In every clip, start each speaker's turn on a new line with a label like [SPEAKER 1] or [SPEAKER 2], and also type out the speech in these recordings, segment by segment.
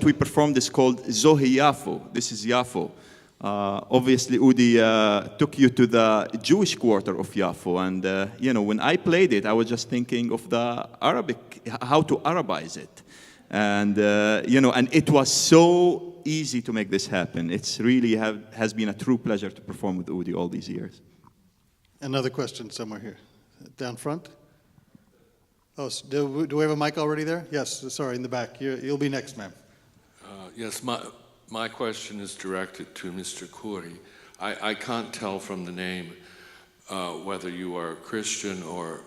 [SPEAKER 1] We performed is called Zohi Yafo. This is Yafo. Obviously, Udi took you to the Jewish quarter of Yafo, and you know, when I played it, I was just thinking of the Arabic, how to Arabize it, and you know, and it was so easy to make this happen. It's really has been a true pleasure to perform with Udi all these years.
[SPEAKER 2] Another question somewhere here, down front. Oh, do we have a mic already there? Yes, sorry, in the back. You'll be next, ma'am.
[SPEAKER 3] Yes, my question is directed to Mr. Khoury. I can't tell from the name whether you are Christian or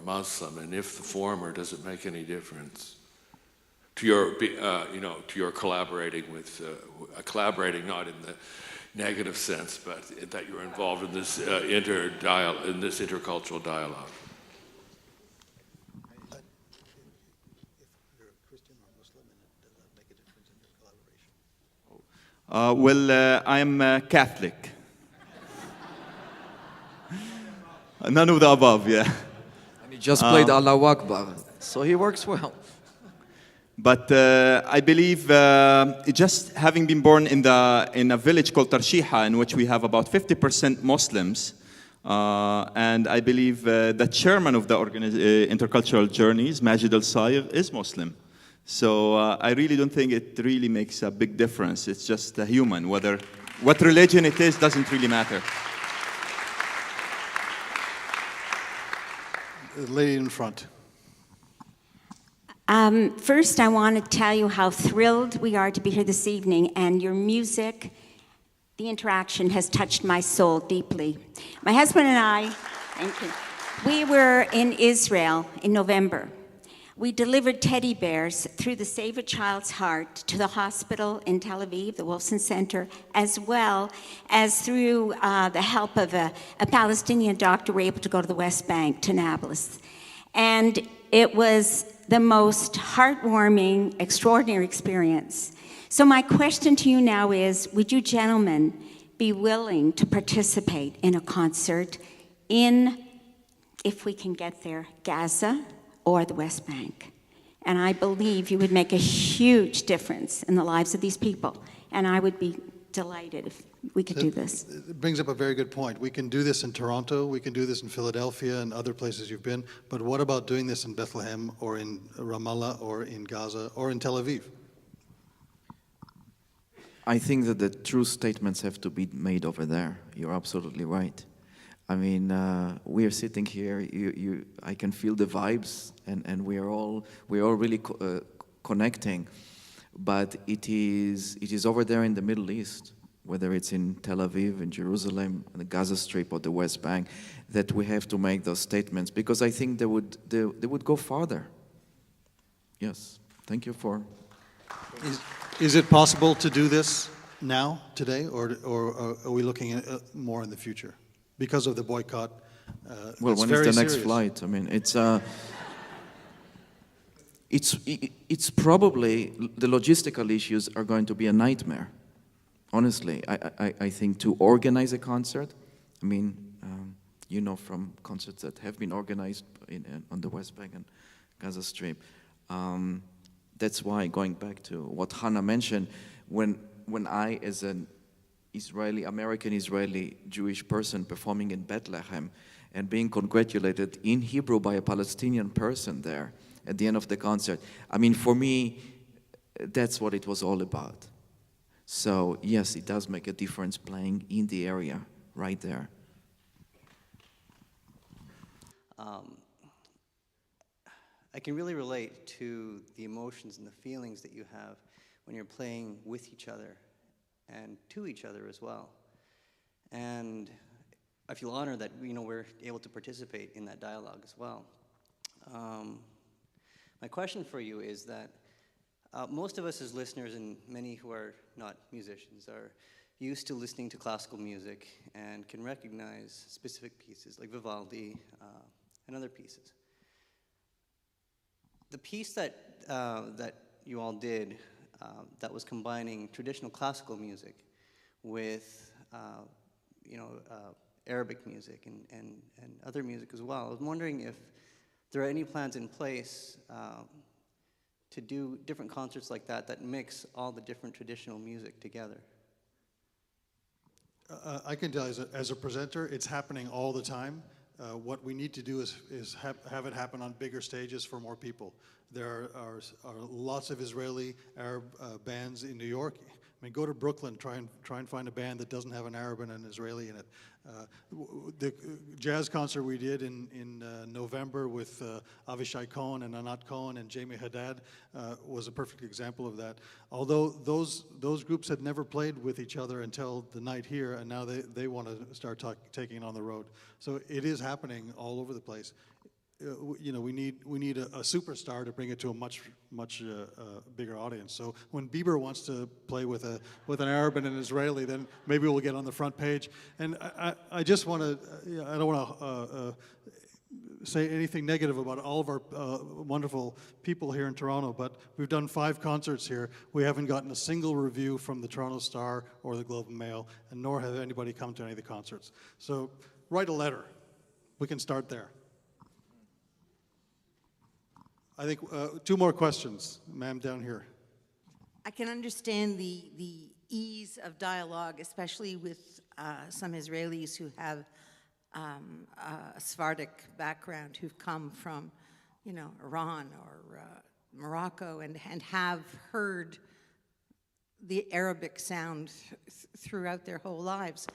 [SPEAKER 3] Muslim, and if the former, does it make any difference to your, you know, to your collaborating with, collaborating not in the negative sense, but that you're involved in this intercultural dialogue?
[SPEAKER 1] Well, I'm Catholic. None of the above, yeah.
[SPEAKER 4] And he just played Allahu Akbar, so he works well.
[SPEAKER 1] But I believe just having been born in a village called Tarshiha, in which we have about 50% Muslims, and I believe the chairman of the Intercultural Journeys, Majid Al-Saif, is Muslim. So I really don't think it really makes a big difference. It's just a human. What religion it is doesn't really matter.
[SPEAKER 2] The lady in front.
[SPEAKER 5] First, I want to tell you how thrilled we are to be here this evening, and your music, the interaction has touched my soul deeply. My husband and I, thank you, we were in Israel in November. We delivered teddy bears through the Save a Child's Heart to the hospital in Tel Aviv, the Wolfson Center, as well as through the help of a Palestinian doctor, we were able to go to the West Bank, to Nablus. And it was the most heartwarming, extraordinary experience. So my question to you now is, would you gentlemen be willing to participate in a concert in, if we can get there, Gaza or the West Bank? And I believe you would make a huge difference in the lives of these people. And I would be delighted if we could do this.
[SPEAKER 2] It brings up a very good point. We can do this in Toronto, we can do this in Philadelphia and other places you've been, but what about doing this in Bethlehem or in Ramallah or in Gaza or in Tel Aviv?
[SPEAKER 4] I think that the true statements have to be made over there. You're absolutely right. I mean, we are sitting here, I can feel the vibes, and we're all really connecting. But it is over there in the Middle East, whether it's in Tel Aviv, in Jerusalem, on the Gaza Strip, or the West Bank, that we have to make those statements, because I think they would go farther. Yes, thank you for...
[SPEAKER 2] Is it possible to do this now, today, or are we looking at more in the future? Because of the boycott,
[SPEAKER 4] well, when is the next flight? I mean, it's probably, the logistical issues are going to be a nightmare. Honestly, I think to organize a concert, I mean, you know, from concerts that have been organized on the West Bank and Gaza Strip, that's why, going back to what Hanna mentioned, when I, as an American Israeli Jewish person performing in Bethlehem and being congratulated in Hebrew by a Palestinian person there at the end of the concert, I mean, for me, that's what it was all about. So yes, it does make a difference playing in the area right there.
[SPEAKER 6] I can really relate to the emotions and the feelings that you have when you're playing with each other and to each other as well. And I feel honored that, you know, we're able to participate in that dialogue as well. My question for you is that most of us as listeners, and many who are not musicians, are used to listening to classical music and can recognize specific pieces like Vivaldi and other pieces. The piece that you all did that was combining traditional classical music with you know, Arabic music and other music as well. I was wondering if there are any plans in place to do different concerts like that mix all the different traditional music together?
[SPEAKER 2] I can tell you, as a presenter, it's happening all the time. What we need to do is have it happen on bigger stages for more people. There are lots of Israeli Arab bands in New York. I mean, go to Brooklyn, try and find a band that doesn't have an Arab and an Israeli in it. The jazz concert we did in November with Avishai Cohen and Anat Cohen and Jamie Haddad was a perfect example of that. Although those groups had never played with each other until the night here, and now they want to start taking it on the road. So it is happening all over the place. You know, we need a superstar to bring it to a much bigger audience. So when Bieber wants to play with an Arab and an Israeli, then maybe we'll get on the front page. And I just want to, I don't want to say anything negative about all of our wonderful people here in Toronto, but we've done 5 concerts here. We haven't gotten a single review from the Toronto Star or the Globe and Mail, and nor have anybody come to any of the concerts. So write a letter. We can start there. I think 2 more questions, ma'am, down here.
[SPEAKER 7] I can understand the ease of dialogue, especially with some Israelis who have a Sephardic background, who've come from, you know, Iran or Morocco, and have heard the Arabic sound throughout their whole lives.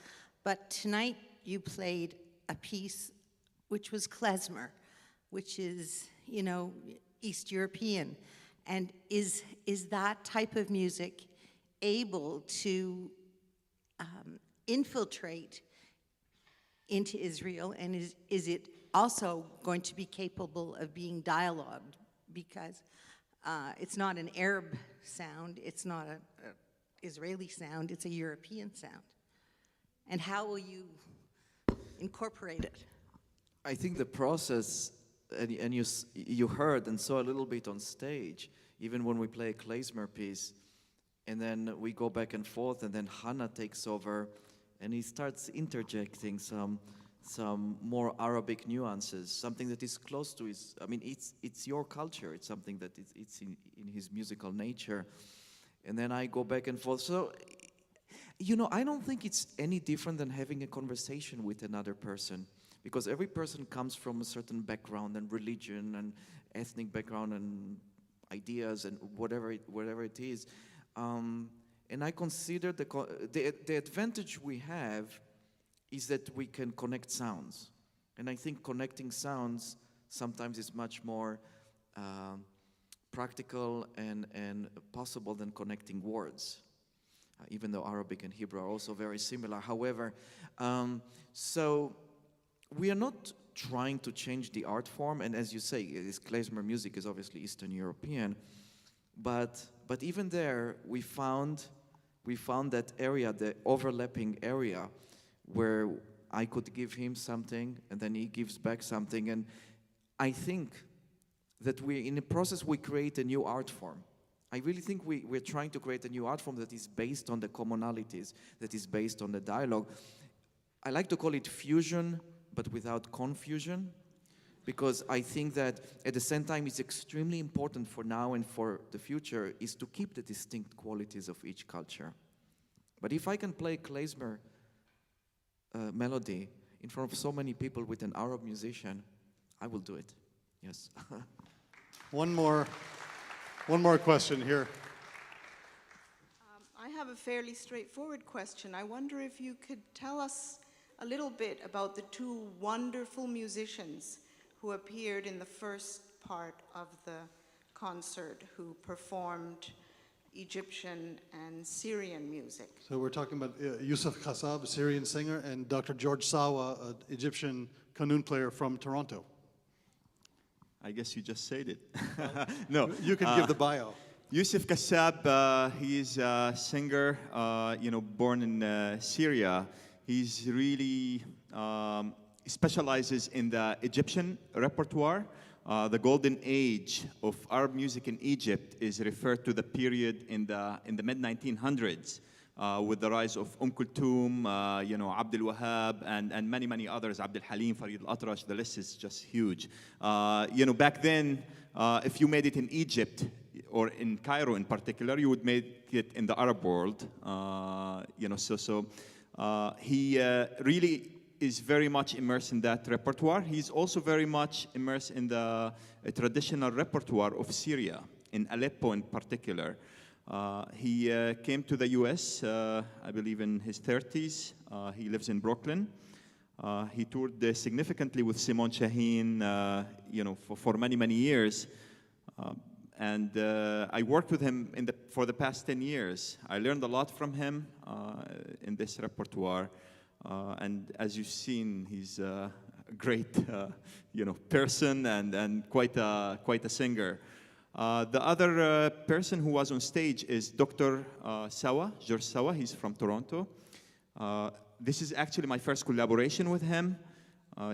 [SPEAKER 7] But tonight you played a piece which was klezmer, which is, you know, East European. And is that type of music able to infiltrate into Israel, and is it also going to be capable of being dialogued? Because it's not an Arab sound, it's not an Israeli sound, it's a European sound. And how will you incorporate it?
[SPEAKER 4] I think the process, and you heard and saw a little bit on stage, even when we play a klezmer piece, and then we go back and forth, and then Hanna takes over, and he starts interjecting some more Arabic nuances, something that is close to his, I mean, it's your culture, it's something that it's in his musical nature, and then I go back and forth. So, you know, I don't think it's any different than having a conversation with another person, because every person comes from a certain background and religion and ethnic background and ideas and whatever it is. And I consider the advantage we have is that we can connect sounds. And I think connecting sounds sometimes is much more practical and possible than connecting words, even though Arabic and Hebrew are also very similar. However, so we are not trying to change the art form, and as you say, this klezmer music is obviously Eastern European, but even there we found that area, the overlapping area, where I could give him something and then he gives back something, and I think that in the process we create a new art form. I really think we're trying to create a new art form that is based on the commonalities, that is based on the dialogue. I like to call it fusion, but without confusion, because I think that at the same time it's extremely important for now and for the future is to keep the distinct qualities of each culture. But if I can play klezmer melody in front of so many people with an Arab musician, I will do it, yes.
[SPEAKER 2] One more question here.
[SPEAKER 8] I have a fairly straightforward question. I wonder if you could tell us a little bit about the 2 wonderful musicians who appeared in the first part of the concert, who performed Egyptian and Syrian music.
[SPEAKER 2] So we're talking about Yusuf Khassab, a Syrian singer, and Dr. George Sawa, an Egyptian qanun player from Toronto.
[SPEAKER 1] I guess you just said it. No,
[SPEAKER 2] You can give the bio.
[SPEAKER 1] Yusuf Khassab, he is a singer, born in Syria. He's really specializes in the Egyptian repertoire. The golden age of Arab music in Egypt is referred to the period in the mid-1900s with the rise of Kulthum, Abdul Wahab, and many others, Abdul Halim, Farid al-Atrash. The list is just huge. Back then, if you made it in Egypt, or in Cairo in particular, you would make it in the Arab world. He really is very much immersed in that repertoire. He's also very much immersed in the traditional repertoire of Syria, in Aleppo in particular. He came to the US, I believe in his 30s. He lives in Brooklyn. He toured significantly with Simon Shaheen, for many, many years. And I worked with him for the past 10 years. I learned a lot from him in this repertoire. And as you've seen, he's a great, person and quite a singer. The other person who was on stage is Dr. Sawa, George Sawa. He's from Toronto. This is actually my first collaboration with him.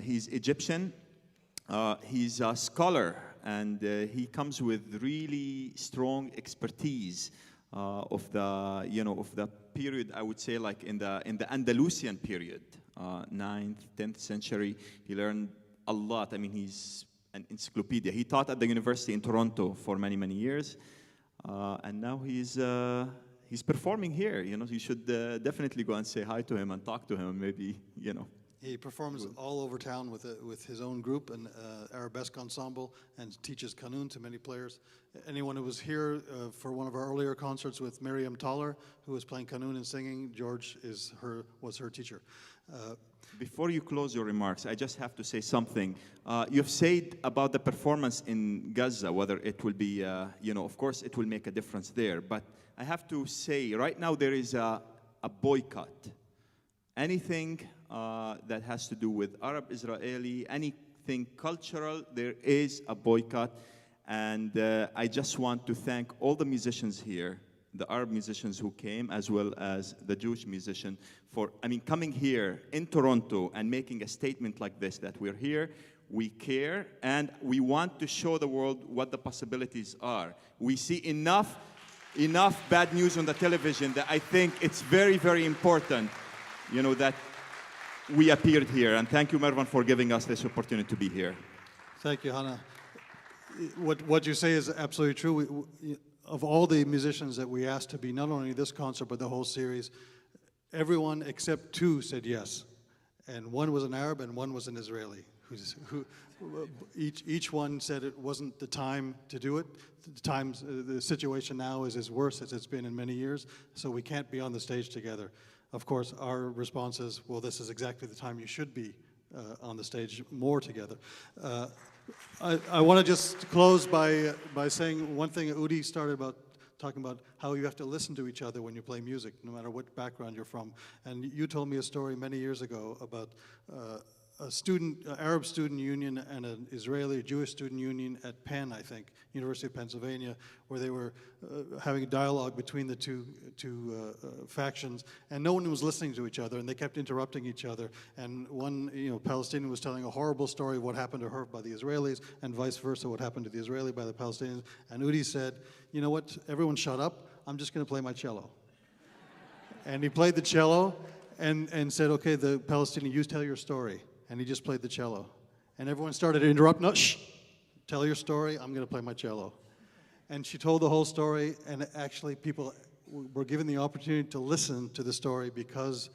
[SPEAKER 1] He's Egyptian. He's a scholar, and he comes with really strong expertise of the period. I would say, like in the Andalusian period, 9th, 10th century. He learned a lot. I mean, he's an encyclopedia. He taught at the university in Toronto for many, many years, and now he's performing here. You should definitely go and say hi to him and talk to him. Maybe.
[SPEAKER 2] He performs all over town with his own group, an arabesque ensemble, and teaches qanun to many players. Anyone who was here for one of our earlier concerts with Miriam Toller, who was playing qanun and singing, George was her teacher.
[SPEAKER 1] Before you close your remarks, I just have to say something. You've said about the performance in Gaza, whether it will be, of course, it will make a difference there. But I have to say, right now there is a boycott. Anything that has to do with Arab-Israeli, anything cultural, there is a boycott. And I just want to thank all the musicians here, the Arab musicians who came, as well as the Jewish musician for, coming here in Toronto and making a statement like this, that we're here, we care, and we want to show the world what the possibilities are. We see enough bad news on the television that I think it's very, very important, that we appeared here. And thank you, Mervon, for giving us this opportunity to be here.
[SPEAKER 2] Thank you, Hanna. What you say is absolutely true. Of all the musicians that we asked to be not only this concert but the whole series, everyone except two said yes, and one was an Arab and one was an Israeli. Each one said it wasn't the time to do it. The situation now is as worse as it's been in many years, so we can't be on the stage together. Of course, our response is, well, this is exactly the time you should be on the stage more together. I want to just close by saying one thing. Udi started talking about how you have to listen to each other when you play music, no matter what background you're from. And you told me a story many years ago about an Arab student union and an Israeli Jewish student union at Penn, I think, University of Pennsylvania, where they were having a dialogue between the two factions, and no one was listening to each other, and they kept interrupting each other. And one, Palestinian was telling a horrible story of what happened to her by the Israelis, and vice versa, what happened to the Israeli by the Palestinians. And Udi said, "You know what? Everyone shut up. I'm just going to play my cello." And he played the cello, and said, "Okay, the Palestinian, you tell your story." And he just played the cello. And everyone started to interrupt. "No, shh, tell your story, I'm going to play my cello." And she told the whole story, and actually people were given the opportunity to listen to the story because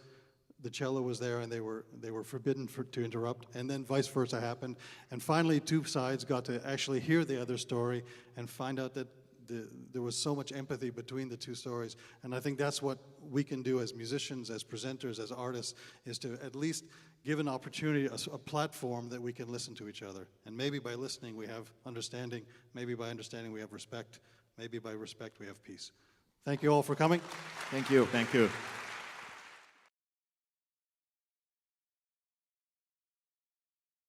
[SPEAKER 2] the cello was there and they were forbidden to interrupt. And then vice versa happened. And finally, two sides got to actually hear the other story and find out that there was so much empathy between the two stories. And I think that's what we can do as musicians, as presenters, as artists, is to at least give an opportunity, a platform that we can listen to each other. And maybe by listening we have understanding, maybe by understanding we have respect, maybe by respect we have peace. Thank you all for coming.
[SPEAKER 1] Thank you. Thank you.